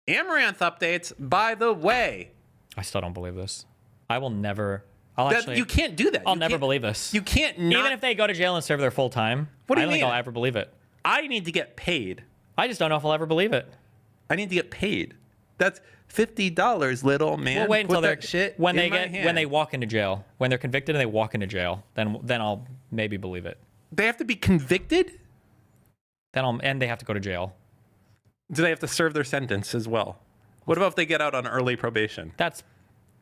Amaranth updates, by the way. I still don't believe this. I will never. You can't do that. I'll never believe this. You can't not. Even if they go to jail and serve their full time. What do you I don't mean? think I'll ever believe it. I need to get paid. I just don't know if I'll ever believe it. I need to get paid. That's $50, little man. We'll wait until that shit when in they walk into jail. When they're convicted and they walk into jail, then I'll maybe believe it. They have to be convicted? And they have to go to jail. Do they have to serve their sentence as well? What about if they get out on early probation? That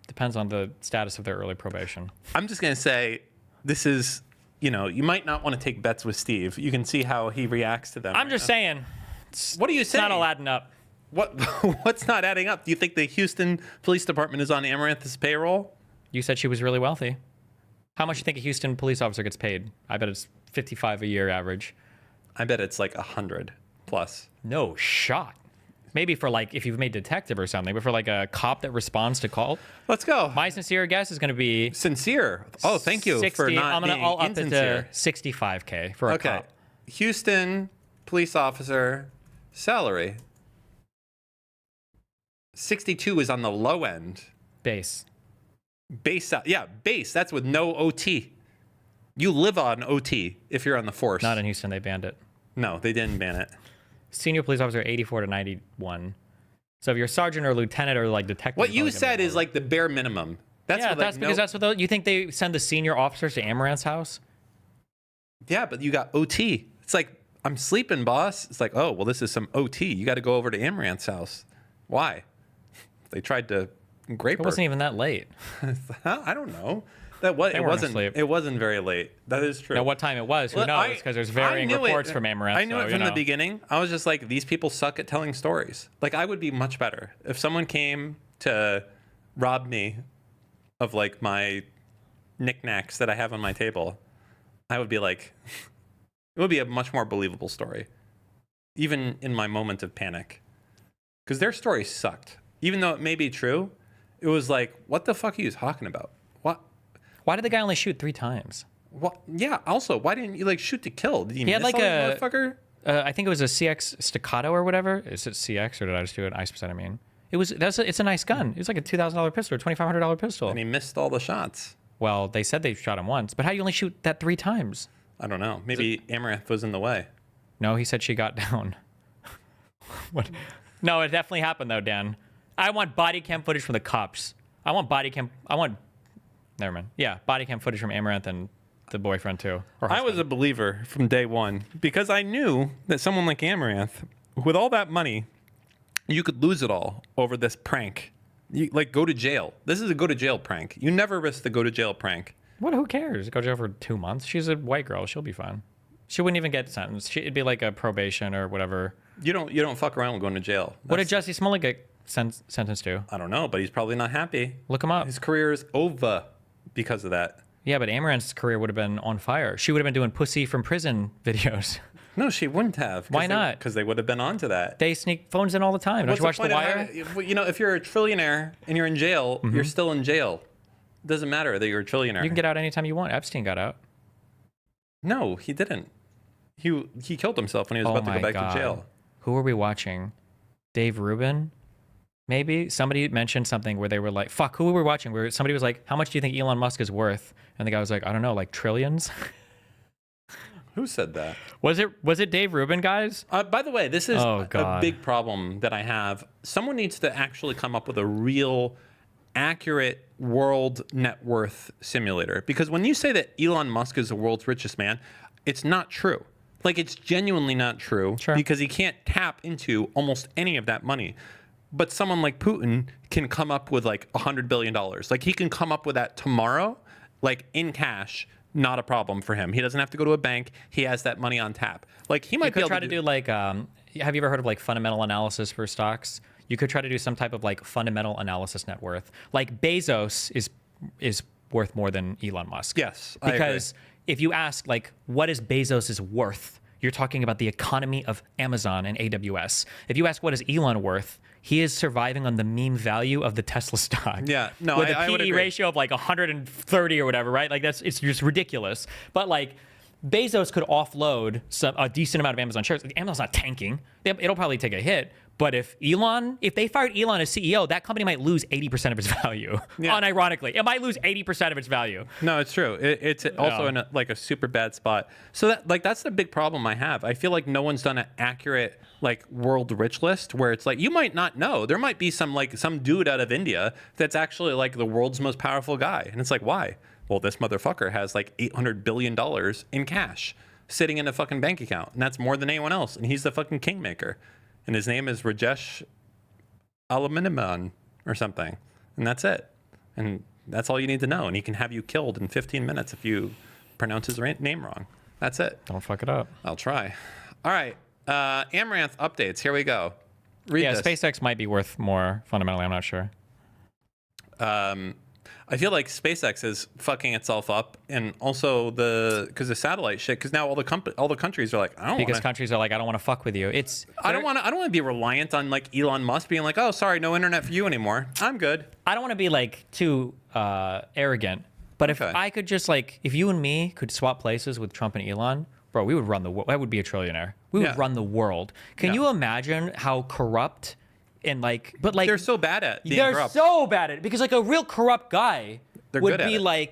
depends on the status of their early probation. I'm just going to say this is, you might not want to take bets with Steve. You can see how he reacts to them. I'm just saying. What are you saying? It's not all adding up. What's not adding up? Do you think the Houston Police Department is on Amaranth's payroll? You said she was really wealthy. How much do you think a Houston police officer gets paid? I bet it's $55 a year average. I bet it's like 100 plus. No shot. Maybe for like if you've made detective or something, but for like a cop that responds to call. Let's go. My sincere guess is going to be sincere. Oh, thank you 60, for not being I'll up insincere. it to $65K for a cop. Houston police officer salary. 62 is on the low end. Base. Base. That's with no OT. You live on OT if you're on the force. Not in Houston. They banned it. No, they didn't ban it. Senior police officer 84 to 91. So if you're sergeant or lieutenant or like detective. What you said is like the bare minimum. That's what you think they send the senior officers to Amaranth's house? Yeah, but you got OT. It's like, I'm sleeping, boss. It's like, oh, well, this is some OT. You got to go over to Amaranth's house. Why? They tried to grape her. It wasn't even that late. I don't know. It wasn't very late. That is true. Now, what time it was, who knows? Because there's varying reports from Amaranth. I knew it from the beginning. I was just like, these people suck at telling stories. Like, I would be much better if someone came to rob me of like my knickknacks that I have on my table. I would be like, it would be a much more believable story, even in my moment of panic, because their story sucked. Even though it may be true, it was like, what the fuck are you talking about? What? Why did the guy only shoot 3 times? What? Yeah. Also, why didn't you like shoot to kill? Did you miss like a motherfucker? I think it was a CX staccato or whatever. Is it CX or did I just do an ISP? I mean, it's a nice gun. It was like a $2,000 pistol or $2,500 pistol. And he missed all the shots. Well, they said they shot him once, but how do you only shoot that 3 times? I don't know. Maybe Amaranth was in the way. No, he said she got down. What? No, it definitely happened though, Dan. I want body cam footage from the cops. Never mind. Yeah, body cam footage from Amaranth and the boyfriend too. I was a believer from day one because I knew that someone like Amaranth, with all that money, you could lose it all over this prank. You like go to jail. This is a go to jail prank. You never risk the go to jail prank. What? Who cares? Go to jail for 2 months. She's a white girl. She'll be fine. She wouldn't even get sentenced. It'd be like a probation or whatever. You don't fuck around with going to jail. What did Jussie Smollett get sentenced to? I don't know, but he's probably not happy. Look him up. His career is over because of that. Yeah, but Amaranth's career would have been on fire. She would have been doing pussy from prison videos. No, she wouldn't have. Why not? Because they would have been onto that. They sneak phones in all the time. Don't you watch The Wire? If you're a trillionaire and you're in jail, you're still in jail. It doesn't matter that you're a trillionaire. You can get out anytime you want. Epstein got out. No, he didn't. He killed himself when he was about to go back to jail. Who were we watching? Dave Rubin? Maybe somebody mentioned something where they were like, fuck, who were we watching? Where somebody was like, how much do you think Elon Musk is worth? And the guy was like, I don't know, like trillions. Who said that? Was it Dave Rubin, guys? By the way, this is a big problem that I have. Someone needs to actually come up with a real accurate world net worth simulator. Because when you say that Elon Musk is the world's richest man, it's not true. Like, it's genuinely not true. Sure. Because he can't tap into almost any of that money. But someone like Putin can come up with like $100 billion. Like, he can come up with that tomorrow, like in cash. Not a problem for him. He doesn't have to go to a bank. He has that money on tap. Like, he might be able to do like, have you ever heard of like fundamental analysis for stocks? You could try to do some type of like fundamental analysis net worth. Like Bezos is worth more than Elon Musk. Yes, because if you ask like, what is Bezos's worth? You're talking about the economy of Amazon and AWS. If you ask what is Elon worth, he is surviving on the mean value of the Tesla stock. Yeah, no, with a I would PE agree. ratio of like 130 or whatever, right? Like it's just ridiculous. But like Bezos could offload a decent amount of Amazon shares. Amazon's not tanking. It'll probably take a hit, But if they fired Elon as CEO, that company might lose 80% of its value. Yeah. Unironically, it might lose 80% of its value. No, it's true. It's also in a super bad spot. So that's the big problem I have. I feel like no one's done an accurate world rich list where it's like you might not know. There might be some dude out of India that's actually the world's most powerful guy, and it's like, why? Well, this motherfucker has $800 billion in cash sitting in a fucking bank account, and that's more than anyone else, and he's the fucking kingmaker. And his name is Rajesh Alaminiman or something. And that's it. And that's all you need to know. And he can have you killed in 15 minutes if you pronounce his name wrong. That's it. Don't fuck it up. I'll try. All right. Amaranth updates. Here we go. Read this. SpaceX might be worth more fundamentally. I'm not sure. I feel like SpaceX is fucking itself up, and also because the satellite shit. Because now all the countries are like, countries are like, I don't want to fuck with you. I don't want to be reliant on Elon Musk being like, oh, sorry, no internet for you anymore. I'm good. I don't want to be too arrogant, but if I could just if you and me could swap places with Trump and Elon, bro, we would run the world. I would be a trillionaire. We would run the world. Can you imagine how corrupt? And they're so bad at being corrupt. So bad at it because a real corrupt guy would be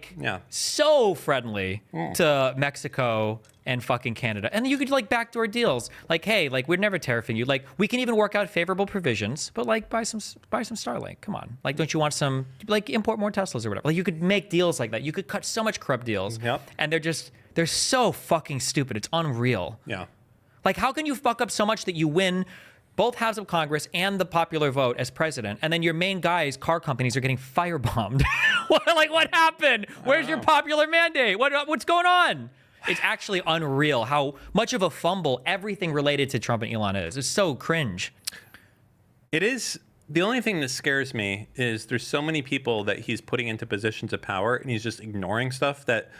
so friendly to Mexico and fucking Canada, and you could backdoor deals hey, we're never tariffing you, we can even work out favorable provisions, but buy some Starlink, come on, don't you want some import more Teslas or whatever, you could make deals like that. You could cut so much corrupt deals, and they're so fucking stupid, it's unreal. How can you fuck up so much that you win both halves of Congress and the popular vote as president, and then your main guys, car companies, are getting firebombed? What happened? Where's your popular mandate? What's going on? It's actually unreal how much of a fumble everything related to Trump and Elon is. It's so cringe. It is. The only thing that scares me is there's so many people that he's putting into positions of power, and he's just ignoring stuff that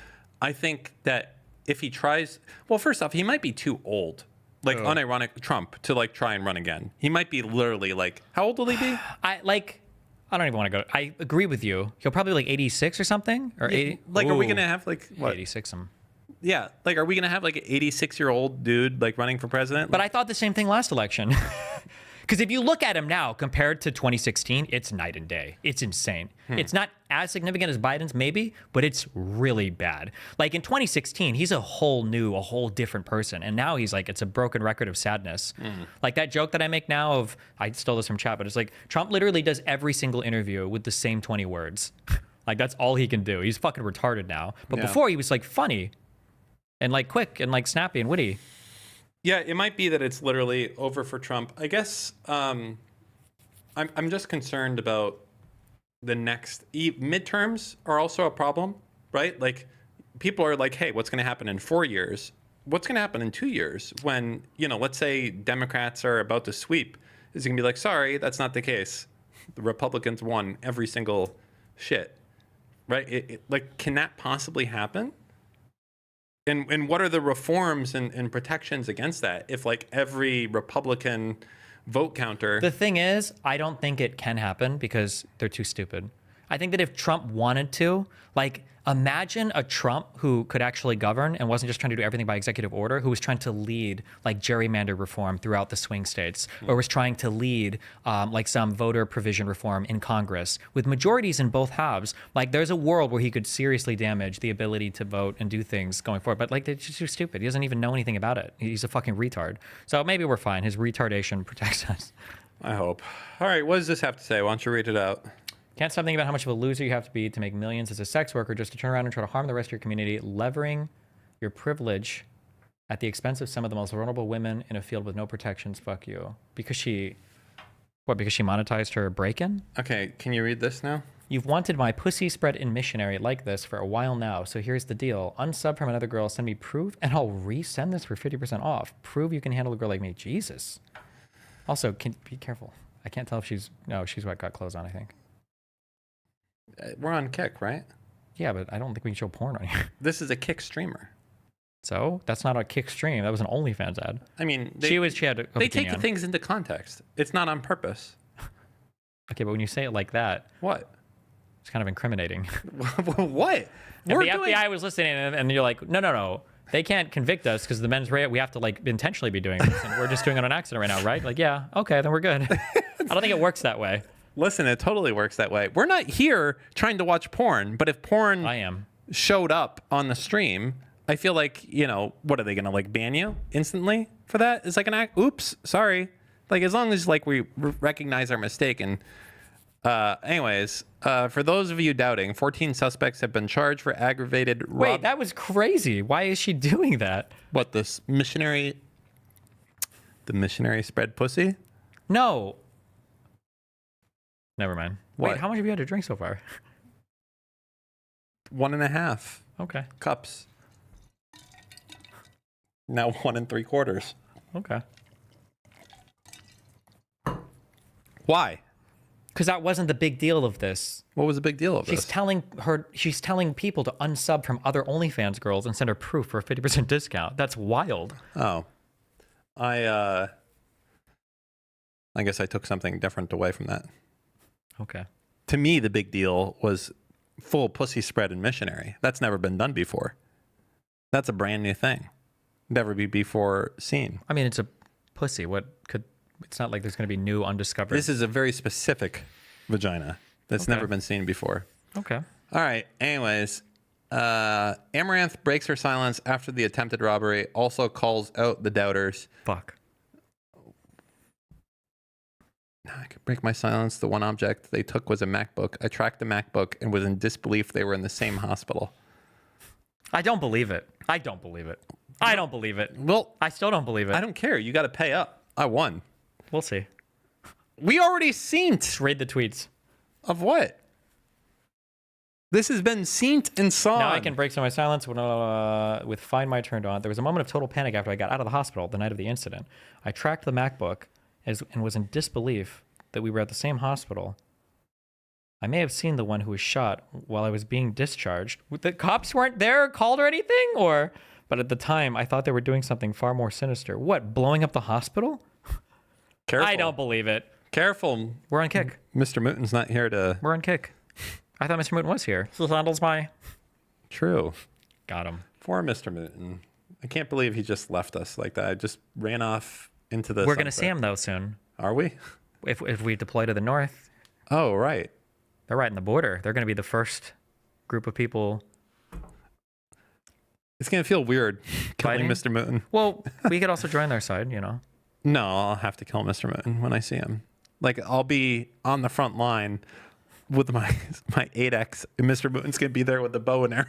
I think that if he tries, well, first off, he might be too old. Unironic Trump to try and run again. He might be literally how old will he be? I don't even want to go. I agree with you. He'll probably 86 or something, or 80. Are we gonna have what? 86? Yeah, are we gonna have an 86-year-old dude running for president? But I thought the same thing last election. Because if you look at him now compared to 2016, it's night and day. It's insane. It's not as significant as Biden's, maybe, but it's really bad. In 2016, he's a whole different person. And now he's it's a broken record of sadness. That joke that I make now of, I stole this from chat, but it's Trump literally does every single interview with the same 20 words. That's all he can do. He's fucking retarded now. But before he was funny and quick and snappy and witty. Yeah, it might be that it's literally over for Trump. I guess I'm just concerned about the next midterms are also a problem, right? People are hey, what's going to happen in 4 years? What's going to happen in 2 years when, let's say Democrats are about to sweep? Is it going to be sorry, that's not the case. The Republicans won every single shit, right? Can that possibly happen? And what are the reforms and protections against that if every Republican vote counter? The thing is, I don't think it can happen because they're too stupid. I think that if Trump wanted to, imagine a Trump who could actually govern and wasn't just trying to do everything by executive order, who was trying to lead gerrymander reform throughout the swing states, or was trying to lead some voter provision reform in Congress with majorities in both halves. There's a world where he could seriously damage the ability to vote and do things going forward. But they're just too stupid. He doesn't even know anything about it. He's a fucking retard. So maybe we're fine. His retardation protects us. I hope. All right, what does this have to say? Why don't you read it out? Can't stop thinking about how much of a loser you have to be to make millions as a sex worker just to turn around and try to harm the rest of your community, levering your privilege at the expense of some of the most vulnerable women in a field with no protections. Fuck you. Because she monetized her break-in? Okay, can you read this now? You've wanted my pussy spread in missionary like this for a while now, so here's the deal. Unsub from another girl, send me proof, and I'll resend this for 50% off. Prove you can handle a girl like me. Jesus. Also, be careful. I can't tell if she's got clothes on, I think. We're on Kick, right? Yeah, but I don't think we can show porn on here. This is a Kick streamer. So that's not a Kick stream. That was an OnlyFans ad. I mean, she had. They take the things into context. It's not on purpose. Okay, but when you say it like that, what? It's kind of incriminating. What? If the FBI was listening, and you're like, no. they can't convict us because the mens rea, we have to like intentionally be doing this, and we're just doing it on accident right now, right? Like, yeah, okay, then we're good. I don't think it works that way. Listen, it totally works that way. We're not here trying to watch porn, but if porn I am. showed up on the stream, I feel like, what are they going to like ban you instantly for that? It's like an act. Oops, sorry. Like as long as like we recognize our mistake. And anyways, for those of you doubting, 14 suspects have been charged for aggravated Wait, that was crazy. Why is she doing that? What, the missionary spread pussy? No. Never mind. What? Wait, how much have you had to drink so far? 1.5 Okay. cups. Now 1 3/4. Okay. Why? Because that wasn't the big deal of this. What was the big deal of She's this? she's telling people to unsub from other OnlyFans girls and send her proof for a 50% discount. That's wild. Oh, I guess I took something different away from that. Okay. To me, the big deal was full pussy spread and missionary. That's never been done before. That's a brand new thing. Never be before seen. I mean, it's a pussy. It's not like there's going to be new undiscovered. This is a very specific vagina that's never been seen before. Okay. All right. Anyways, Amaranth breaks her silence after the attempted robbery, also calls out the doubters. Fuck. I could break my silence. The one object they took was a MacBook. I tracked the MacBook and was in disbelief they were in the same hospital. I don't believe it. I don't believe it. I don't believe it. Well, I still don't believe it. I don't care. You got to pay up. I won. We'll see. We already seen Read the tweets. of what? This has been seen and saw. Now I can break some of my silence with Find My turned on. There was a moment of total panic after I got out of the hospital the night of the incident. I tracked the MacBook and was in disbelief that we were at the same hospital. I may have seen the one who was shot while I was being discharged. The cops weren't there, called or anything, but at the time I thought they were doing something far more sinister. What, blowing up the hospital? Careful. I don't believe it. Careful. We're on kick. Mr. Mooten's not here to... We're on kick. I thought Mr. Mooten was here. So handles my... True. Got him. Poor Mr. Mooten. I can't believe he just left us like that. I just ran off into the We're going to sunset. see him, though, soon. Are we? If we deploy to the north, Oh, right. they're right in the border. They're going to be the first group of people. It's going to feel weird killing Fighting? Mr. Mooten. Well, we could also join their side, No, I'll have to kill Mr. Mooten when I see him. Like, I'll be on the front line with my 8X, and Mr. Mooten's going to be there with the bow and arrow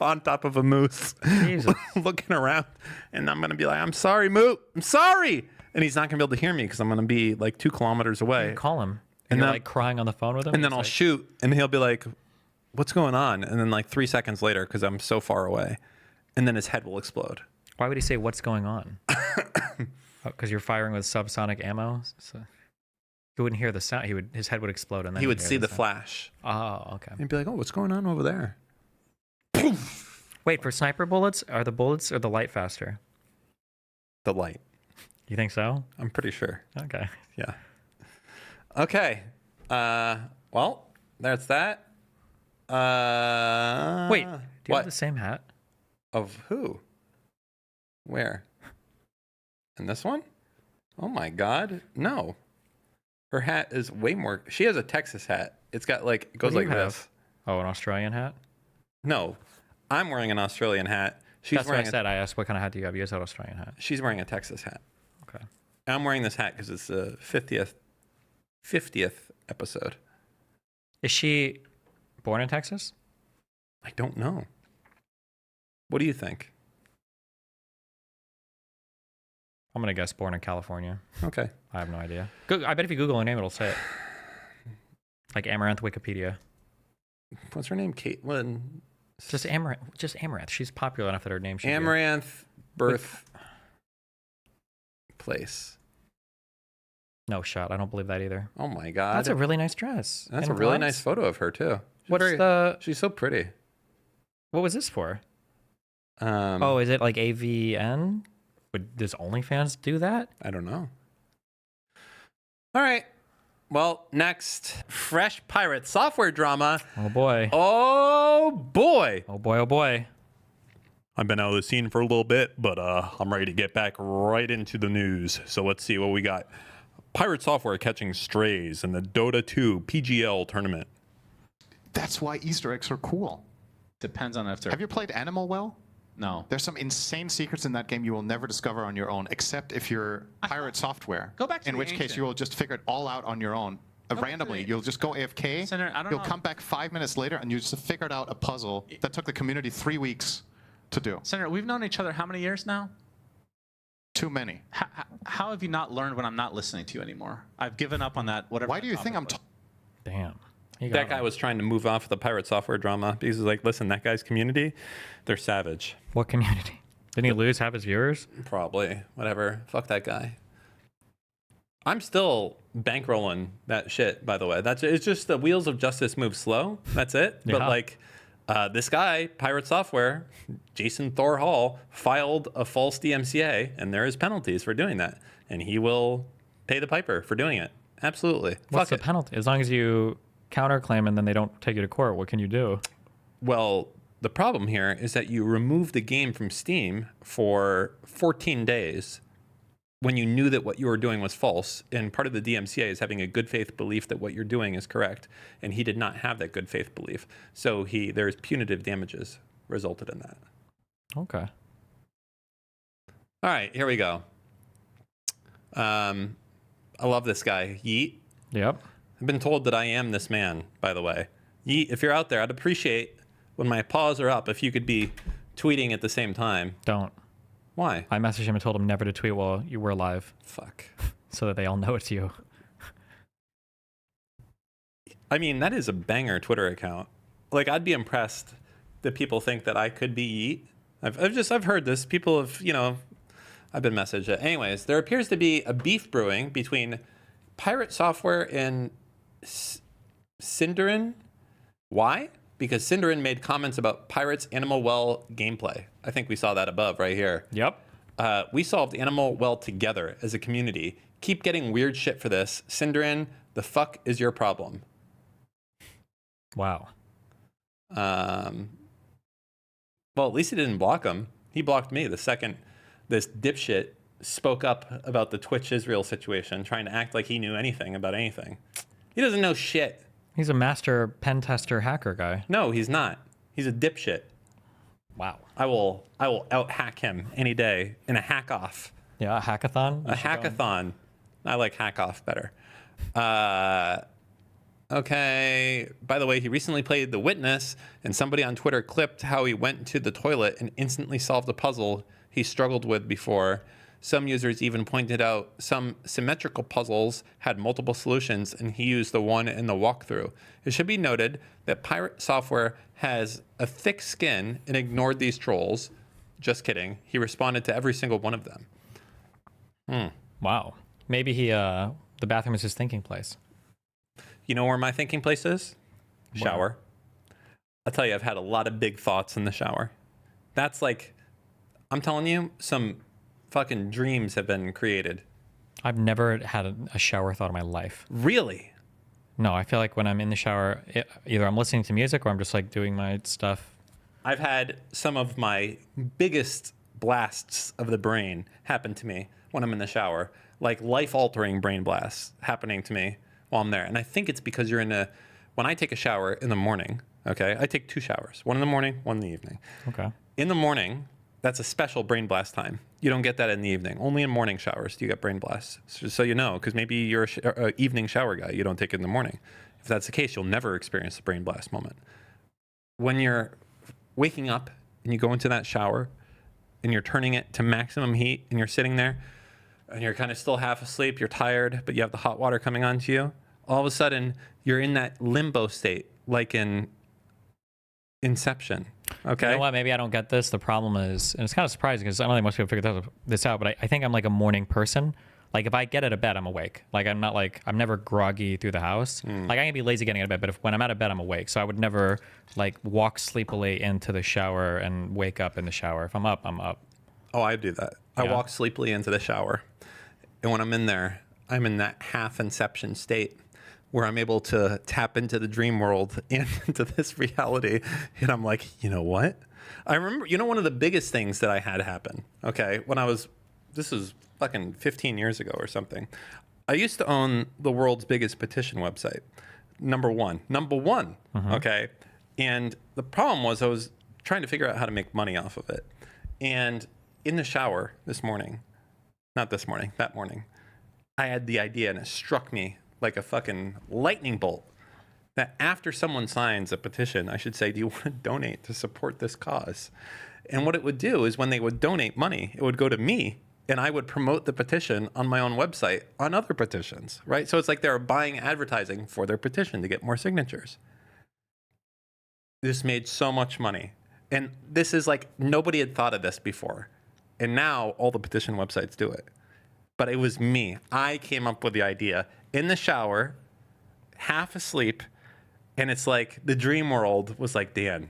on top of a moose, Jesus. looking around, and I'm going to be like, I'm sorry, Moot. I'm sorry. And he's not going to be able to hear me because I'm going to be like 2 kilometers away. Call him. And You're then- like crying on the phone with him. And then He's I'll like, shoot, and he'll be like, what's going on? And then like 3 seconds later, because I'm so far away, and then his head will explode. Why would he say, what's going on? Because you're firing with subsonic ammo? So he wouldn't hear the sound. His head would explode. And then He would he'd see hear the sound. flash. Oh, okay. He'd be like, oh, what's going on over there? Wait, for sniper bullets, are the bullets or the light faster? The light. You think so? I'm pretty sure. Okay. Yeah. Okay. Well, that's that. Wait, do you what? have the same hat? Of who? Where? And this one? Oh my God. No. Her hat is way more. She has a Texas hat. It's got like, it goes What do like you this. have? Oh, an Australian hat? No. I'm wearing an Australian hat. She's That's what wearing I said. I asked what kind of hat do you have? You guys have an Australian hat. She's wearing a Texas hat. Okay. I'm wearing this hat because it's the 50th episode. Is she born in Texas? I don't know. What do you think? I'm going to guess born in California. Okay. I have no idea. I bet if you Google her name, it'll say it. Like Amaranth Wikipedia. What's her name? Caitlin. Just Amaranth. She's popular enough that her name should be. Amaranth birth place. No shot. I don't believe that either. Oh my God. That's a really nice dress. That's And a really gloves? nice photo of her too. What's She's so pretty. what was this for? Oh, Oh, is it like AVN? Does OnlyFans do that? I don't know. All right. Well, next, fresh pirate software drama. Oh boy. Oh boy. Oh boy. Oh boy. I've been out of the scene for a little bit, but I'm ready to get back right into the news. So let's see what we got. Pirate Software catching strays in the Dota 2 PGL tournament. That's why Easter eggs are cool. Depends on if they're... Have you played Animal Well? No. There's some insane secrets in that game you will never discover on your own, except if you're Pirate Software. Go back to in the which case ancient. you will just figure it all out on your own. back to Randomly, the- you'll just go AFK. Senator, I don't You'll know. come back 5 minutes later, and you just figured out a puzzle that took the community 3 weeks to do. Senator, we've known each other how many years now? Too many. How have you not learned when I'm not listening to you anymore? I've given up on that. Whatever. Why do you think I'm? Damn. He got That guy him. was trying to move off the Pirate Software drama because he's like, listen, that guy's community, they're savage. What community? Didn't he lose half his viewers? Probably. Whatever. Fuck that guy. I'm still bankrolling that shit, by the way. It's just the wheels of justice move slow. That's it. But Yeah. like this guy, Pirate Software, Jason Thor Hall, filed a false DMCA, and there is penalties for doing that. And he will pay the piper for doing it. Absolutely. What's Fuck the it. penalty? As long as you counterclaim and then they don't take you to court, what can you do? Well, the problem here is that you remove the game from Steam for 14 days when you knew that what you were doing was false. And part of the DMCA is having a good faith belief that what you're doing is correct. And he did not have that good faith belief. So there's punitive damages resulted in that. Okay. All right, here we go. I love this guy, Yeet. Yep. I've been told that I am this man, by the way. Yeet, if you're out there, I'd appreciate when my paws are up if you could be tweeting at the same time. Don't. Why? I messaged him and told him never to tweet while you were live Fuck. so that they all know it's you. I mean, that is a banger Twitter account. Like, I'd be impressed that people think that I could be Yeet. I've heard this. People have, I've been messaged. Anyways, there appears to be a beef brewing between Pirate Software and Cinderin. Why? Because Cinderin made comments about Pirate's Animal Well gameplay. I think we saw that above right here. Yep. We solved Animal Well together as a community. Keep getting weird shit for this. Cinderin, the fuck is your problem? Wow. Well, at least he didn't block him. He blocked me the second this dipshit spoke up about the Twitch Israel situation, trying to act like he knew anything about anything. He doesn't know shit. He's a master pen tester hacker guy. No, he's not. He's a dipshit. Wow. I will out hack him any day in a hack off. Yeah, a hackathon? A hackathon. I like hack off better. Okay. By the way, he recently played The Witness, and somebody on Twitter clipped how he went to the toilet and instantly solved a puzzle he struggled with before. Some users even pointed out some symmetrical puzzles had multiple solutions, and he used the one in the walkthrough. It should be noted that Pirate Software has a thick skin and ignored these trolls. Just kidding. He responded to every single one of them. Wow. Maybe the bathroom is his thinking place. You know where my thinking place is? Shower. I'll tell you, I've had a lot of big thoughts in the shower. That's like, I'm telling you, some fucking dreams have been created. I've never had a shower thought in my life. Really? No, I feel like when I'm in the shower, either I'm listening to music or I'm just like doing my stuff. I've had some of my biggest blasts of the brain happen to me when I'm in the shower. Like life-altering brain blasts happening to me while I'm there. And I think it's because when I take a shower in the morning, okay, I take 2 showers, one in the morning, one in the evening. Okay. In the morning, that's a special brain blast time. You don't get that in the evening. Only in morning showers do you get brain blasts. So you know, because maybe you're an evening shower guy. You don't take it in the morning. If that's the case, you'll never experience the brain blast moment. When you're waking up and you go into that shower and you're turning it to maximum heat and you're sitting there and you're kind of still half asleep, you're tired, but you have the hot water coming onto you, all of a sudden you're in that limbo state, like in Inception. Okay. You know what? Maybe I don't get this. The problem is, and it's kind of surprising because I don't think most people figure this out, but I think I'm like a morning person. Like if I get out of bed, I'm awake. Like I'm never groggy through the house. Like I can be lazy getting out of bed, but when I'm out of bed, I'm awake. So I would never like walk sleepily into the shower and wake up in the shower. If I'm up, I'm up. Oh, I do that. I Yeah. walk sleepily into the shower. And when I'm in there, I'm in that half inception state where I'm able to tap into the dream world and into this reality. And I'm like, you know what? I remember, one of the biggest things that I had happen, okay, this was fucking 15 years ago or something. I used to own the world's biggest petition website. Number one, okay? And the problem was I was trying to figure out how to make money off of it. And in the shower that morning, I had the idea, and it struck me like a fucking lightning bolt, that after someone signs a petition, I should say, do you want to donate to support this cause? And what it would do is when they would donate money, it would go to me, and I would promote the petition on my own website on other petitions, right? So it's like they're buying advertising for their petition to get more signatures. This made so much money. And this is like, nobody had thought of this before. And now all the petition websites do it. But it was me. I came up with the idea in the shower, half asleep. And it's like the dream world was like, Dan,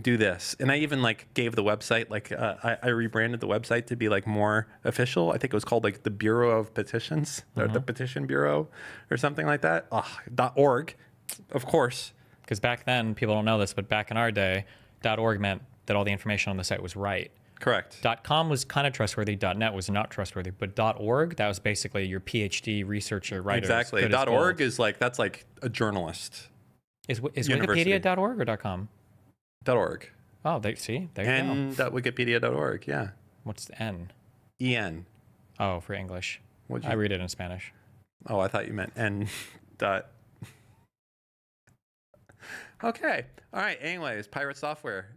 do this. And I even like gave the website, like I rebranded the website to be like more official. I think it was called like the Bureau of Petitions, or the Petition Bureau or something like that. .org, of course. Because back then, people don't know this, but back in our day, .org meant that all the information on the site was right. Correct. .com was kind of trustworthy. .net was not trustworthy. But .org, that was basically your PhD researcher writer. Exactly. .org is like, that's like a journalist. Is University. Wikipedia .org or .com? .org. Oh, there you go. And Wikipedia.org, yeah. What's the N? EN. Oh, for English. What'd I you... read it in Spanish. Oh, I thought you meant N. Dot. Okay. All right. Anyways, pirate software.